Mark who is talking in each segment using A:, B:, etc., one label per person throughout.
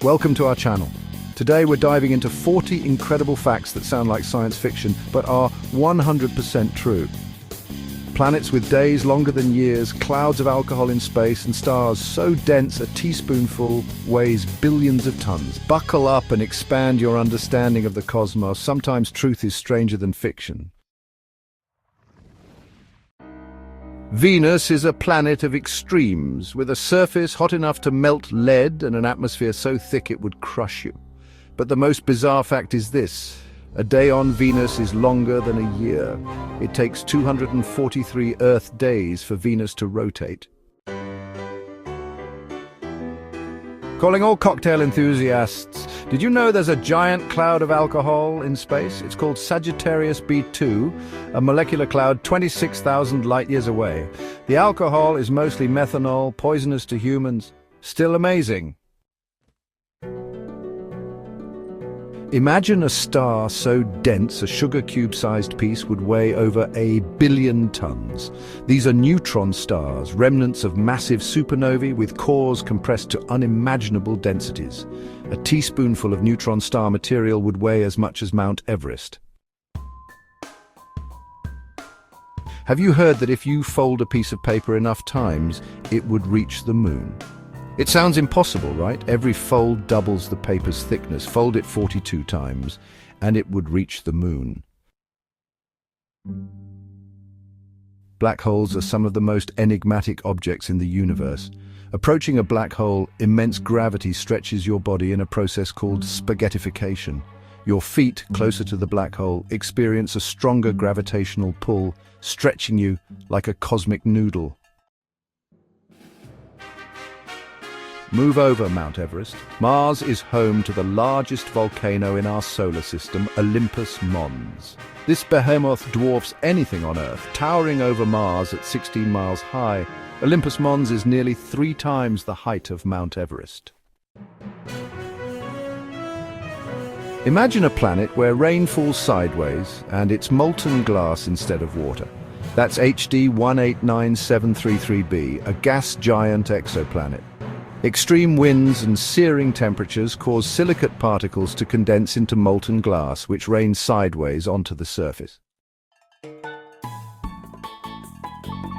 A: Welcome to our channel. Today we're diving into 40 incredible facts that sound like science fiction but are 100% true. Planets with days longer than years, clouds of alcohol in space, and stars so dense a teaspoonful weighs billions of tons. Buckle up and expand your understanding of the cosmos. Sometimes truth is stranger than fiction. Venus is a planet of extremes, with a surface hot enough to melt lead and an atmosphere so thick it would crush you. But the most bizarre fact is this: a day on Venus is longer than a year. It takes 243 Earth days for Venus to rotate. Calling all cocktail enthusiasts, did you know there's a giant cloud of alcohol in space? It's called Sagittarius B2, a molecular cloud 26,000 light-years away. The alcohol is mostly methanol, poisonous to humans. Still amazing. Imagine a star so dense a sugar cube-sized piece would weigh over 1 billion tons. These are neutron stars, remnants of massive supernovae with cores compressed to unimaginable densities. A teaspoonful of neutron star material would weigh as much as Mount Everest. Have you heard that if you fold a piece of paper enough times, it would reach the moon? It sounds impossible, right? Every fold doubles the paper's thickness. Fold it 42 times, and it would reach the moon. Black holes are some of the most enigmatic objects in the universe. Approaching a black hole, immense gravity stretches your body in a process called spaghettification. Your feet, closer to the black hole, experience a stronger gravitational pull, stretching you like a cosmic noodle. Move over, Mount Everest. Mars is home to the largest volcano in our solar system, Olympus Mons. This behemoth dwarfs anything on Earth, towering over Mars at 16 miles high. Olympus Mons is nearly 3 times the height of Mount Everest. Imagine a planet where rain falls sideways and it's molten glass instead of water. That's HD 189733b, a gas giant exoplanet. Extreme winds and searing temperatures cause silicate particles to condense into molten glass, which rains sideways onto the surface.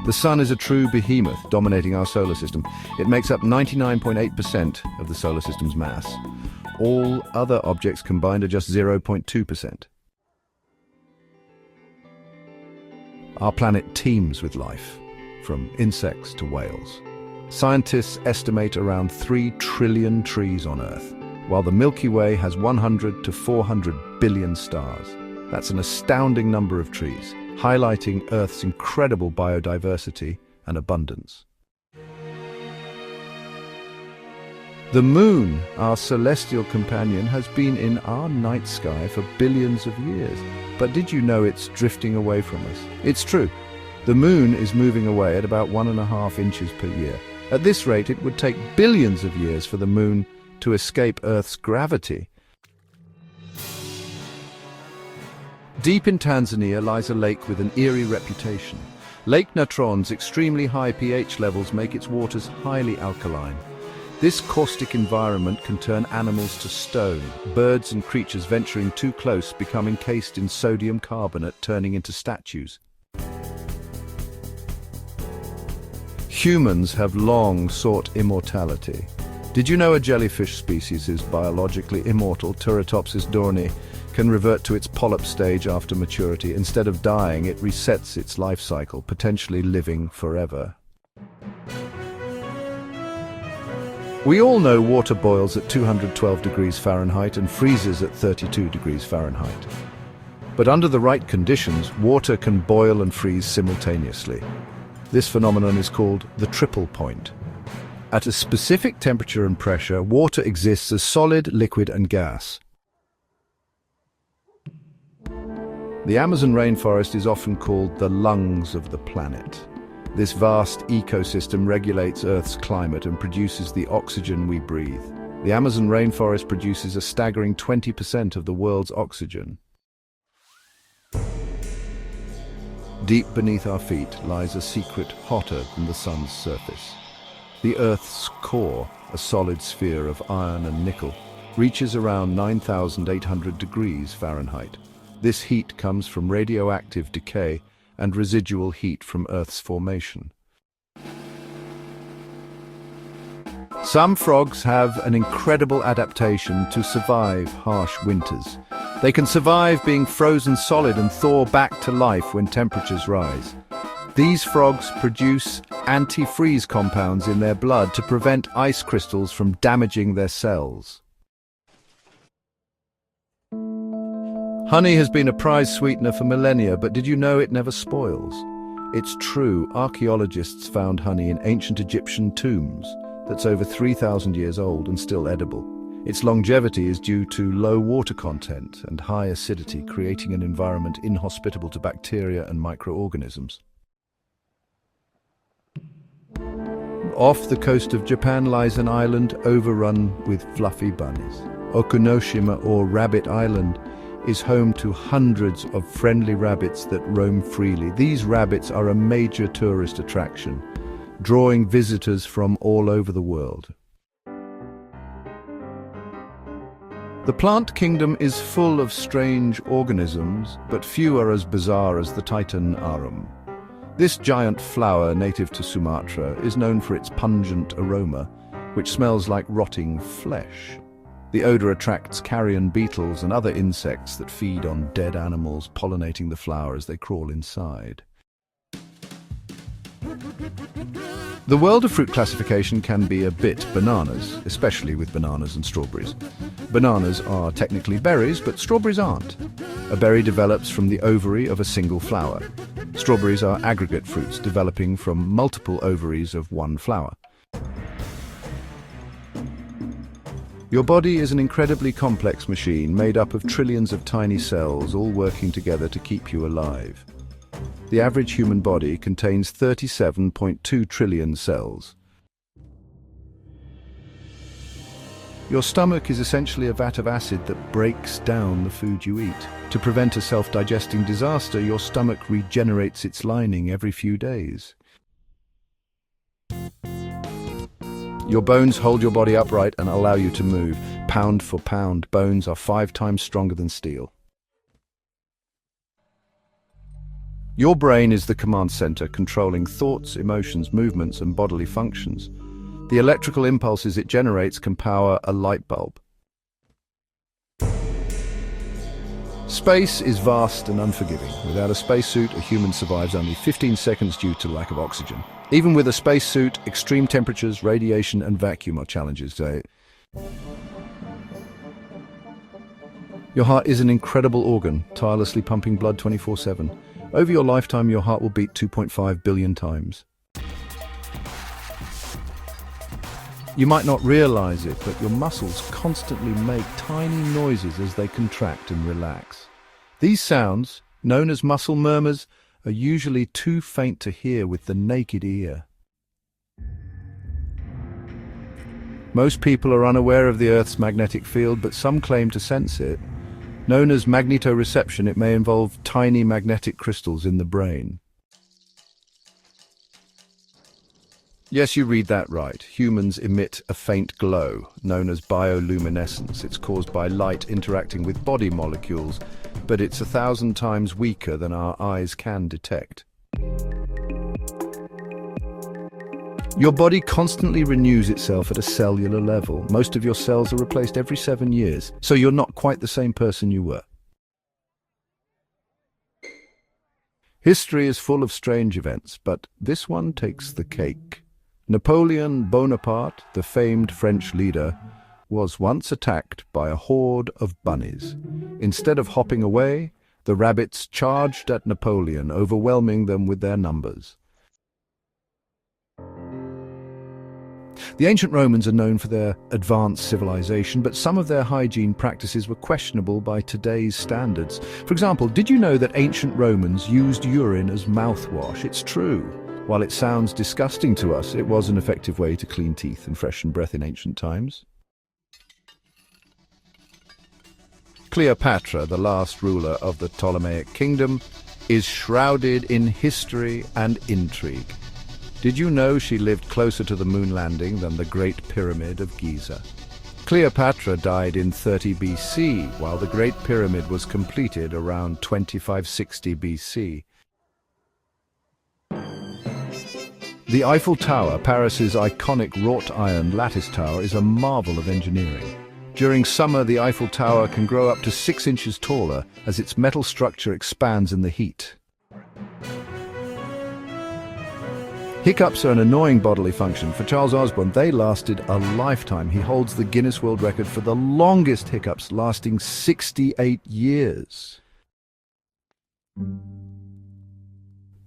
A: The Sun is a true behemoth, dominating our solar system. It makes up 99.8% of the solar system's mass. All other objects combined are just 0.2%. Our planet teems with life, from insects to whales. Scientists estimate around 3 trillion trees on Earth, while the Milky Way has 100 to 400 billion stars. That's an astounding number of trees, highlighting Earth's incredible biodiversity and abundance. The Moon, our celestial companion, has been in our night sky for billions of years. But did you know it's drifting away from us? It's true. The Moon is moving away at about 1.5 inches per year. At this rate, it would take billions of years for the Moon to escape Earth's gravity. Deep in Tanzania lies a lake with an eerie reputation. Lake Natron's extremely high pH levels make its waters highly alkaline. This caustic environment can turn animals to stone. Birds and creatures venturing too close become encased in sodium carbonate, turning into statues. Humans have long sought immortality. Did you know a jellyfish species is biologically immortal? Turritopsis dohrnii can revert to its polyp stage after maturity. Instead of dying, it resets its life cycle, potentially living forever. We all know water boils at 212 degrees Fahrenheit and freezes at 32 degrees Fahrenheit. But under the right conditions, water can boil and freeze simultaneously. This phenomenon is called the triple point. At a specific temperature and pressure, water exists as solid, liquid, and gas. The Amazon rainforest is often called the lungs of the planet. This vast ecosystem regulates Earth's climate and produces the oxygen we breathe. The Amazon rainforest produces a staggering 20% of the world's oxygen. Deep beneath our feet lies a secret hotter than the sun's surface: the Earth's core. a solid sphere of iron and nickel, reaches around 9,800 degrees Fahrenheit. This heat comes from radioactive decay and residual heat from Earth's formation. Some frogs have an incredible adaptation to survive harsh winters. They can survive being frozen solid and thaw back to life when temperatures rise. These frogs produce antifreeze compounds in their blood to prevent ice crystals from damaging their cells. Honey has been a prized sweetener for millennia, but did you know it never spoils? It's true, archaeologists found honey in ancient Egyptian tombs that's over 3,000 years old and still edible. Its longevity is due to low water content and high acidity, creating an environment inhospitable to bacteria and microorganisms. Off the coast of Japan lies an island overrun with fluffy bunnies. Okunoshima, or Rabbit Island, is home to hundreds of friendly rabbits that roam freely. These rabbits are a major tourist attraction, drawing visitors from all over the world. The plant kingdom is full of strange organisms, but few are as bizarre as the Titan arum. This giant flower, native to Sumatra, is known for its pungent aroma, which smells like rotting flesh. The odor attracts carrion beetles and other insects that feed on dead animals, pollinating the flower as they crawl inside. The world of fruit classification can be a bit bananas, especially with bananas and strawberries. Bananas are technically berries, but strawberries aren't. A berry develops from the ovary of a single flower. Strawberries are aggregate fruits developing from multiple ovaries of one flower. Your body is an incredibly complex machine made up of trillions of tiny cells all working together to keep you alive. The average human body contains 37.2 trillion cells. Your stomach is essentially a vat of acid that breaks down the food you eat. To prevent a self-digesting disaster, your stomach regenerates its lining every few days. Your bones hold your body upright and allow you to move. Pound for pound, bones are 5 times stronger than steel. Your brain is the command center, controlling thoughts, emotions, movements, and bodily functions. The electrical impulses it generates can power a light bulb. Space is vast and unforgiving. Without a spacesuit, a human survives only 15 seconds due to lack of oxygen. Even with a spacesuit, extreme temperatures, radiation, and vacuum are challenges. Your heart is an incredible organ, tirelessly pumping blood 24/7. Over your lifetime, your heart will beat 2.5 billion times. You might not realize it, but your muscles constantly make tiny noises as they contract and relax. These sounds, known as muscle murmurs, are usually too faint to hear with the naked ear. Most people are unaware of the Earth's magnetic field, but some claim to sense it. Known as magnetoreception, it may involve tiny magnetic crystals in the brain. Yes, you read that right. Humans emit a faint glow, known as bioluminescence. It's caused by light interacting with body molecules, but it's 1,000 times weaker than our eyes can detect. Your body constantly renews itself at a cellular level. Most of your cells are replaced every 7 years, so you're not quite the same person you were. History is full of strange events, but this one takes the cake. Napoleon Bonaparte, the famed French leader, was once attacked by a horde of bunnies. Instead of hopping away, the rabbits charged at Napoleon, overwhelming them with their numbers. The ancient Romans are known for their advanced civilization, but some of their hygiene practices were questionable by today's standards. For example, did you know that ancient Romans used urine as mouthwash? It's true. While it sounds disgusting to us, it was an effective way to clean teeth and freshen breath in ancient times. Cleopatra, the last ruler of the Ptolemaic kingdom, is shrouded in history and intrigue. Did you know she lived closer to the moon landing than the Great Pyramid of Giza? Cleopatra died in 30 BC, while the Great Pyramid was completed around 2560 BC. The Eiffel Tower, Paris's iconic wrought iron lattice tower, is a marvel of engineering. During summer, the Eiffel Tower can grow up to 6 inches taller as its metal structure expands in the heat. Hiccups are an annoying bodily function. For Charles Osborne, they lasted a lifetime. He holds the Guinness World Record for the longest hiccups, lasting 68 years.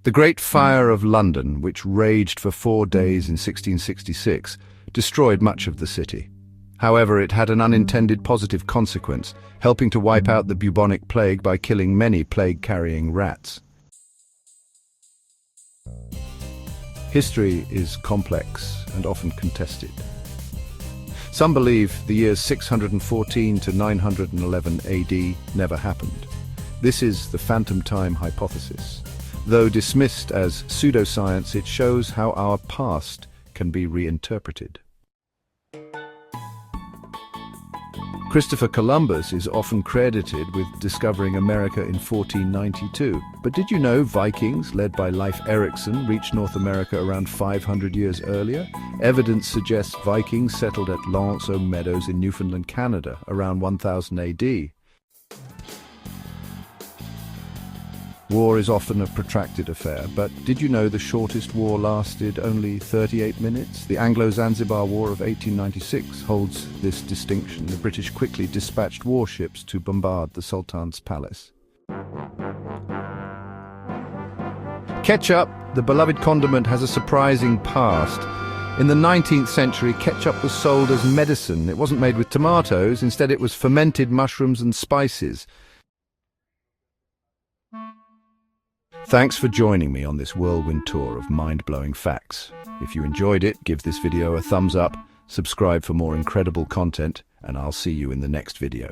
A: The Great Fire of London, which raged for 4 days in 1666, destroyed much of the city. However, it had an unintended positive consequence, helping to wipe out the bubonic plague by killing many plague-carrying rats. History is complex and often contested. Some believe the years 614 to 911 AD never happened. This is the phantom time hypothesis. Though dismissed as pseudoscience, it shows how our past can be reinterpreted. Christopher Columbus is often credited with discovering America in 1492. But did you know Vikings, led by Leif Erikson, reached North America around 500 years earlier? Evidence suggests Vikings settled at L'Anse aux Meadows in Newfoundland, Canada, around 1000 AD. War is often a protracted affair, but did you know the shortest war lasted only 38 minutes? The Anglo-Zanzibar War of 1896 holds this distinction. The British quickly dispatched warships to bombard the Sultan's palace. Ketchup, the beloved condiment, has a surprising past. In the 19th century, ketchup was sold as medicine. It wasn't made with tomatoes, instead it was fermented mushrooms and spices. Thanks for joining me on this whirlwind tour of mind-blowing facts. If you enjoyed it, give this video a thumbs up, subscribe for more incredible content, and I'll see you in the next video.